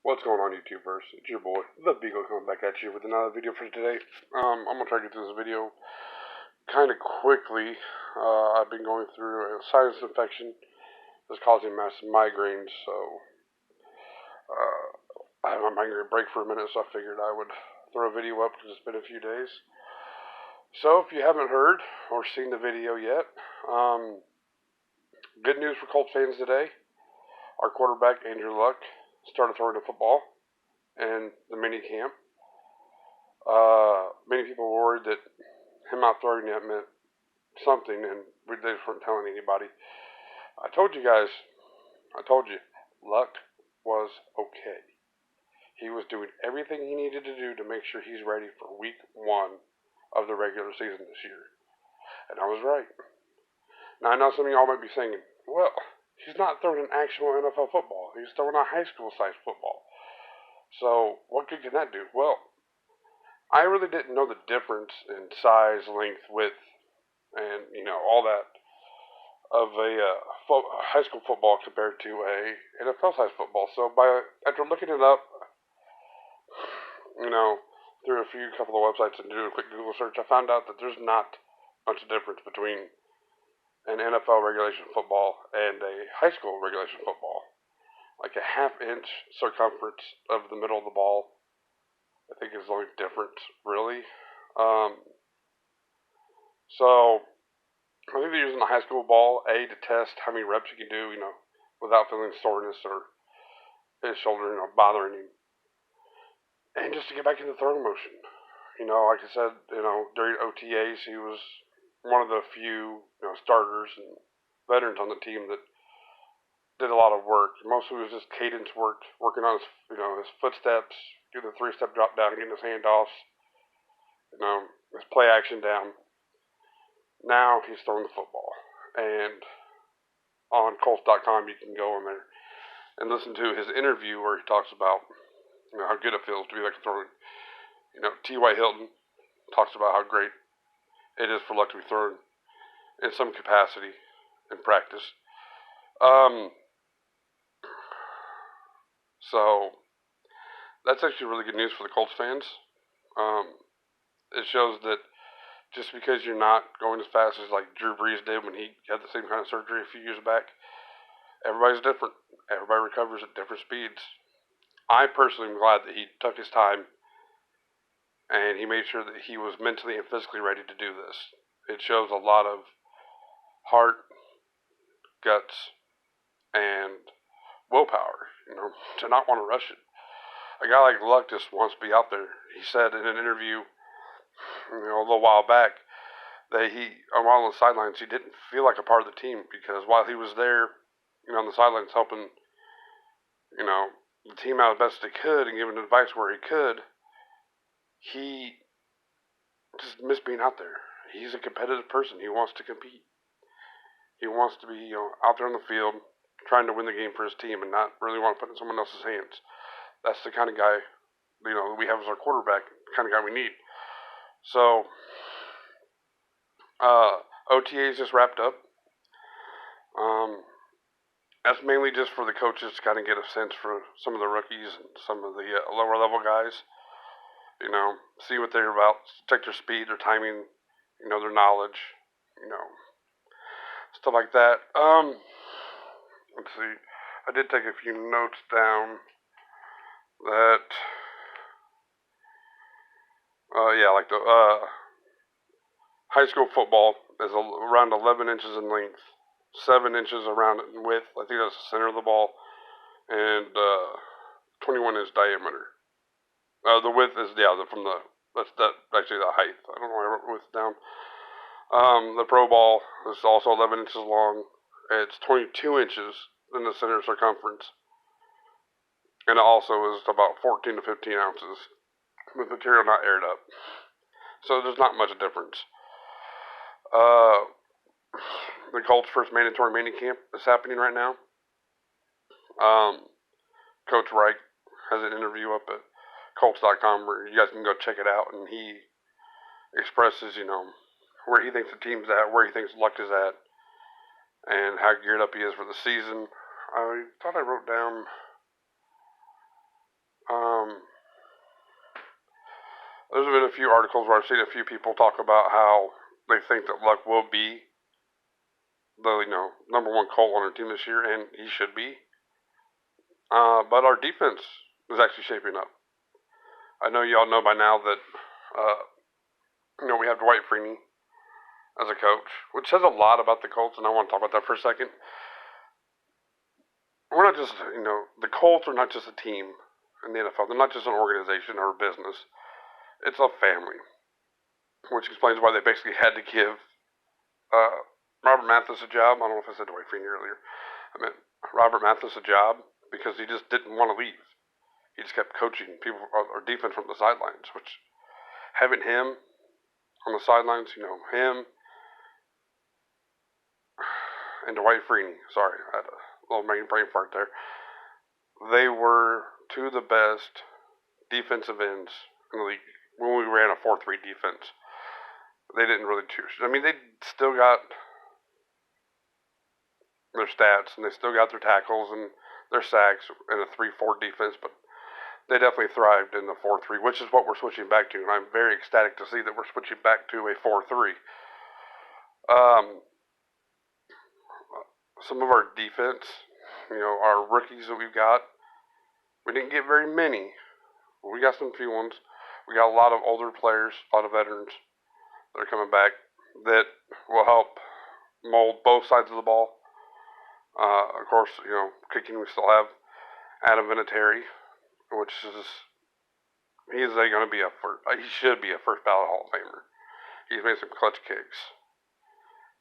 What's going on, YouTubers? It's your boy, the Beagle, coming back at you with another video for today. I'm gonna try to get through this video kind of quickly. I've been going through a sinus infection that's causing massive migraines, so I had my migraine break for a minute, so I figured I would throw a video up because it's been a few days. So if you haven't heard or seen the video yet, good news for Colts fans today. Our quarterback, Andrew Luck, started throwing the football in the mini camp. Many people were worried that him not throwing yet meant something, and they just weren't telling anybody. I told you, Luck was okay. He was doing everything he needed to do to make sure he's ready for week 1 of the regular season this year. And I was right. Now, I know some of y'all might be saying, well, he's not throwing an actual NFL football. He's throwing a high school-sized football. So, what good can that do? Well, I really didn't know the difference in size, length, width, and, all that of a high school football compared to a NFL-sized football. So, after looking it up, through a couple of websites and doing a quick Google search, I found out that there's not much difference between an NFL regulation football and a high school regulation football. Like a half-inch circumference of the middle of the ball, I think is the only difference, really. So, I think they're using the high school ball, to test how many reps you can do, without feeling soreness or his shoulder, bothering him. And just to get back into throwing motion. Like I said, during OTAs, he was one of the few, starters and veterans on the team that did a lot of work. Mostly it was just cadence work, working on his, his footsteps, do the 3-step drop down, getting his handoffs, his play action down. Now he's throwing the football. And on Colts.com, you can go in there and listen to his interview where he talks about, how good it feels to be like throwing. T.Y. Hilton talks about how great it is for Luck to be thrown in some capacity in practice. So that's actually really good news for the Colts fans. It shows that just because you're not going as fast as like Drew Brees did when he had the same kind of surgery a few years back, everybody's different. Everybody recovers at different speeds. I personally am glad that he took his time and he made sure that he was mentally and physically ready to do this. It shows a lot of heart, guts, and willpower, to not want to rush it. A guy like Luck just wants to be out there. He said in an interview, a little while back, that while on the sidelines, he didn't feel like a part of the team because while he was there, on the sidelines helping, the team out as best he could and giving advice where he could, he just missed being out there. He's a competitive person. He wants to compete. He wants to be, out there on the field trying to win the game for his team and not really want to put it in someone else's hands. That's the kind of guy, we have as our quarterback, the kind of guy we need. So, OTAs just wrapped up. That's mainly just for the coaches to kind of get a sense for some of the rookies and some of the lower level guys. See what they're about, check their speed, their timing, their knowledge, stuff like that. Let's see. I did take a few notes down that, like the high school football is around 11 inches in length, 7 inches around in width. I think that's the center of the ball, and 21 inch diameter. The width is that's actually the height. I don't know why I wrote width down. The pro ball is also 11 inches long. It's 22 inches in the center circumference, and it also is about 14 to 15 ounces with material not aired up. So there's not much difference. The Colts' first mandatory minicamp is happening right now. Coach Reich has an interview up at Colts.com where you guys can go check it out, and he expresses, where he thinks the team's at, where he thinks Luck is at, and how geared up he is for the season. I thought I wrote down There's been a few articles where I've seen a few people talk about how they think that Luck will be the number one Colt on our team this year, and he should be. But our defense is actually shaping up. I know y'all know by now that we have Dwight Freeney as a coach, which says a lot about the Colts, and I want to talk about that for a second. We're not just the Colts are not just a team in the NFL. They're not just an organization or a business. It's a family, which explains why they basically had to give Robert Mathis a job. I don't know if I said Dwight Freeney earlier. I meant Robert Mathis a job because he just didn't want to leave. He just kept coaching people or defense from the sidelines, which having him on the sidelines, him and Dwight Freeney. Sorry, I had a little brain fart there. They were two of the best defensive ends in the league when we ran a 4-3 defense. They didn't really choose. I mean, they still got their stats and they still got their tackles and their sacks in a 3-4 defense, but they definitely thrived in the 4-3, which is what we're switching back to. And I'm very ecstatic to see that we're switching back to a 4-3. Some of our defense, our rookies that we've got, we didn't get very many. We got some few ones. We got a lot of older players, a lot of veterans that are coming back that will help mold both sides of the ball. Of course, kicking, we still have Adam Vinatieri, which is, he should be a first ballot Hall of Famer. He's made some clutch kicks.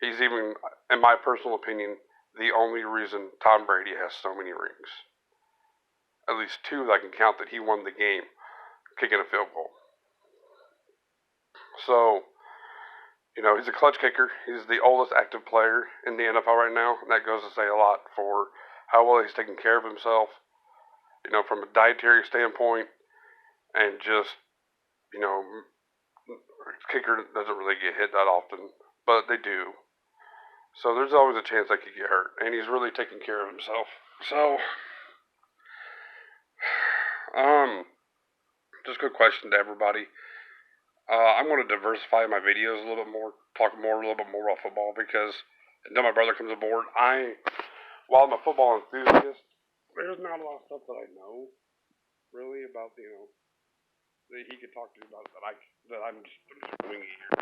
He's even, in my personal opinion, the only reason Tom Brady has so many rings. At least 2 that I can count that he won the game kicking a field goal. So, he's a clutch kicker. He's the oldest active player in the NFL right now, and that goes to say a lot for how well he's taking care of himself, from a dietary standpoint, and just, kicker doesn't really get hit that often, but they do. So there's always a chance that he could get hurt, and he's really taking care of himself. So, just a quick question to everybody. I'm going to diversify my videos a little bit more, talk a little bit more about football, because until my brother comes aboard, while I'm a football enthusiast, there's not a lot of stuff that I know, really, about, that he could talk to me about that I'm just winging here.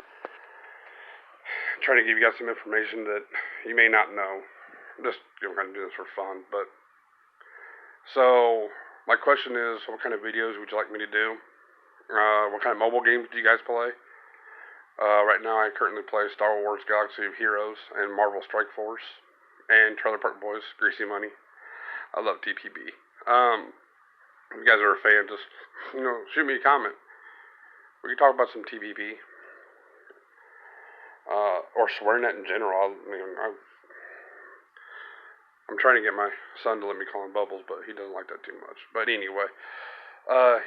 I'm trying to give you guys some information that you may not know. I'm just kind of do this for fun, but so my question is, what kind of videos would you like me to do? What kind of mobile games do you guys play? Right now I currently play Star Wars Galaxy of Heroes and Marvel Strike Force and Trailer Park Boys, Greasy Money. I love TPB. If you guys are a fan, just, shoot me a comment. We can talk about some TPB. Or swearing at in general. I'm trying to get my son to let me call him Bubbles, but he doesn't like that too much. But anyway, yeah.